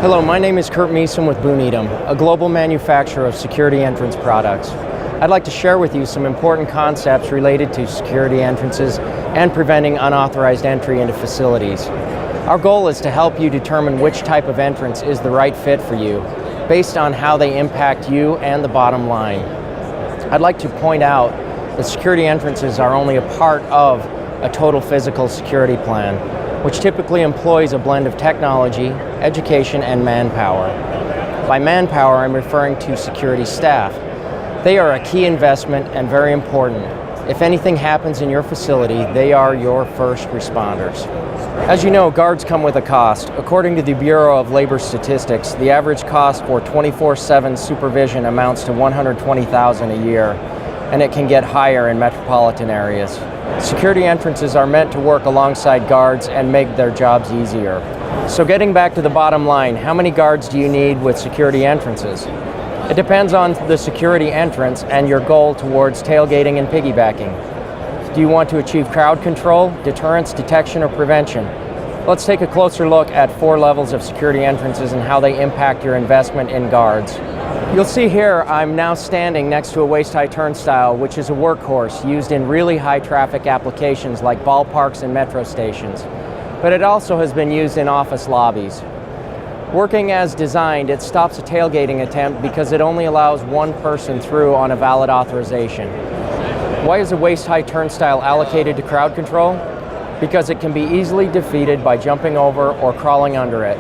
Hello, my name is Kurt Meeson with Boone-Edom, a global manufacturer of security entrance products. I'd like to share with you some important concepts related to security entrances and preventing unauthorized entry into facilities. Our goal is to help you determine which type of entrance is the right fit for you, based on how they impact you and the bottom line. I'd like to point out that security entrances are only a part of a total physical security plan, which typically employs a blend of technology, education, and manpower. By manpower, I'm referring to security staff. They are a key investment and very important. If anything happens in your facility, they are your first responders. As you know, guards come with a cost. According to the Bureau of Labor Statistics, the average cost for 24/7 supervision amounts to $120,000 a year, and it can get higher in metropolitan areas. Security entrances are meant to work alongside guards and make their jobs easier. So getting back to the bottom line, how many guards do you need with security entrances? It depends on the security entrance and your goal towards tailgating and piggybacking. Do you want to achieve crowd control, deterrence, detection, or prevention? Let's take a closer look at 4 levels of security entrances and how they impact your investment in guards. You'll see here I'm now standing next to a waist-high turnstile, which is a workhorse used in really high traffic applications like ballparks and metro stations. But it also has been used in office lobbies. Working as designed, it stops a tailgating attempt because it only allows one person through on a valid authorization. Why is a waist-high turnstile allocated to crowd control? Because it can be easily defeated by jumping over or crawling under it.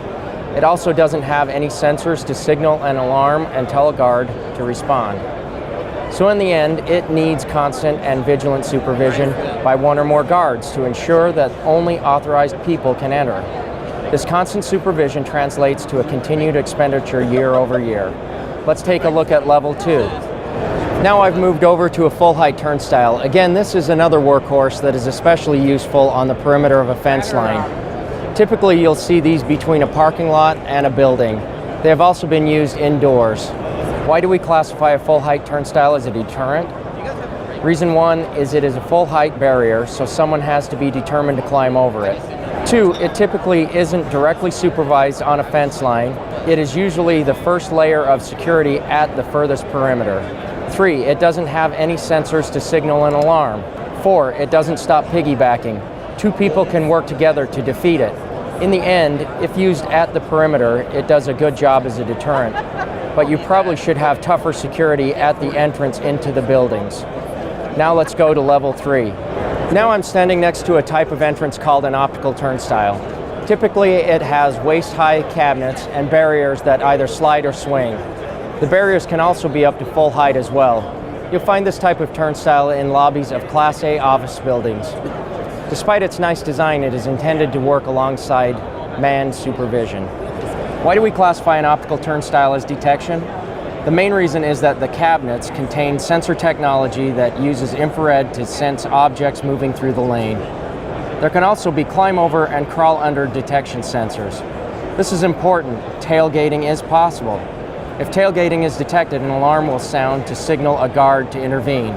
It also doesn't have any sensors to signal an alarm and tell a guard to respond. So in the end, it needs constant and vigilant supervision by one or more guards to ensure that only authorized people can enter. This constant supervision translates to a continued expenditure year over year. Let's take a look at level 2. Now I've moved over to a full-height turnstile. Again, this is another workhorse that is especially useful on the perimeter of a fence line. Typically, you'll see these between a parking lot and a building. They have also been used indoors. Why do we classify a full-height turnstile as a deterrent? Reason 1 is it is a full-height barrier, so someone has to be determined to climb over it. 2, it typically isn't directly supervised on a fence line. It is usually the first layer of security at the furthest perimeter. 3, it doesn't have any sensors to signal an alarm. 4, it doesn't stop piggybacking. 2 people can work together to defeat it. In the end, if used at the perimeter, it does a good job as a deterrent. But you probably should have tougher security at the entrance into the buildings. Now let's go to level 3. Now I'm standing next to a type of entrance called an optical turnstile. Typically, it has waist-high cabinets and barriers that either slide or swing. The barriers can also be up to full height as well. You'll find this type of turnstile in lobbies of Class A office buildings. Despite its nice design, it is intended to work alongside manned supervision. Why do we classify an optical turnstile as detection? The main reason is that the cabinets contain sensor technology that uses infrared to sense objects moving through the lane. There can also be climb over and crawl under detection sensors. This is important. Tailgating is possible. If tailgating is detected, an alarm will sound to signal a guard to intervene.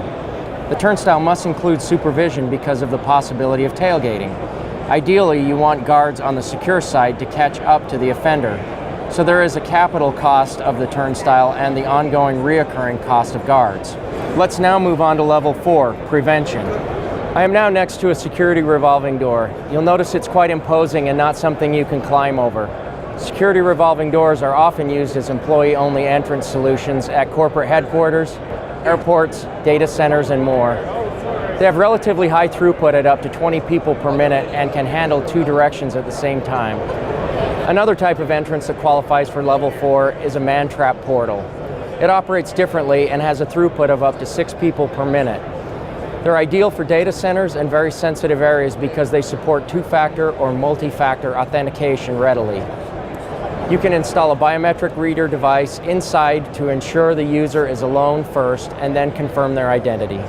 The turnstile must include supervision because of the possibility of tailgating. Ideally, you want guards on the secure side to catch up to the offender. So there is a capital cost of the turnstile and the ongoing reoccurring cost of guards. Let's now move on to level 4, prevention. I am now next to a security revolving door. You'll notice it's quite imposing and not something you can climb over. Security revolving doors are often used as employee-only entrance solutions at corporate headquarters, airports, data centers, and more. They have relatively high throughput at up to 20 people per minute and can handle 2 directions at the same time. Another type of entrance that qualifies for level 4 is a man-trap portal. It operates differently and has a throughput of up to 6 people per minute. They're ideal for data centers and very sensitive areas because they support 2-factor or multi-factor authentication readily. You can install a biometric reader device inside to ensure the user is alone first and then confirm their identity.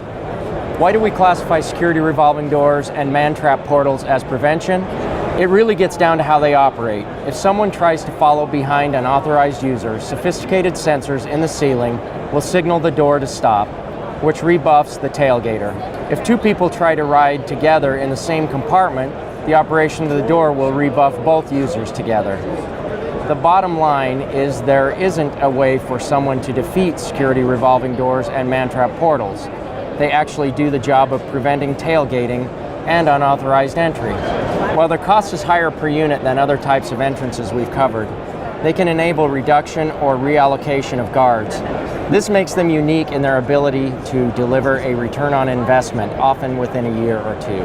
Why do we classify security revolving doors and man-trap portals as prevention? It really gets down to how they operate. If someone tries to follow behind an authorized user, sophisticated sensors in the ceiling will signal the door to stop, which rebuffs the tailgater. If 2 people try to ride together in the same compartment, the operation of the door will rebuff both users together. The bottom line is there isn't a way for someone to defeat security revolving doors and man-trap portals. They actually do the job of preventing tailgating and unauthorized entry. While their cost is higher per unit than other types of entrances we've covered, they can enable reduction or reallocation of guards. This makes them unique in their ability to deliver a return on investment, often within a year or two.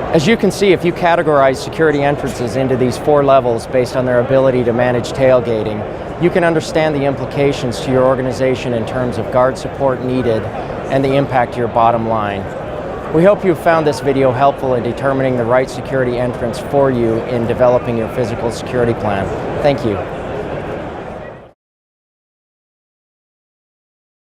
As you can see, if you categorize security entrances into these 4 levels based on their ability to manage tailgating, you can understand the implications to your organization in terms of guard support needed and the impact to your bottom line. We hope you found this video helpful in determining the right security entrance for you in developing your physical security plan. Thank you.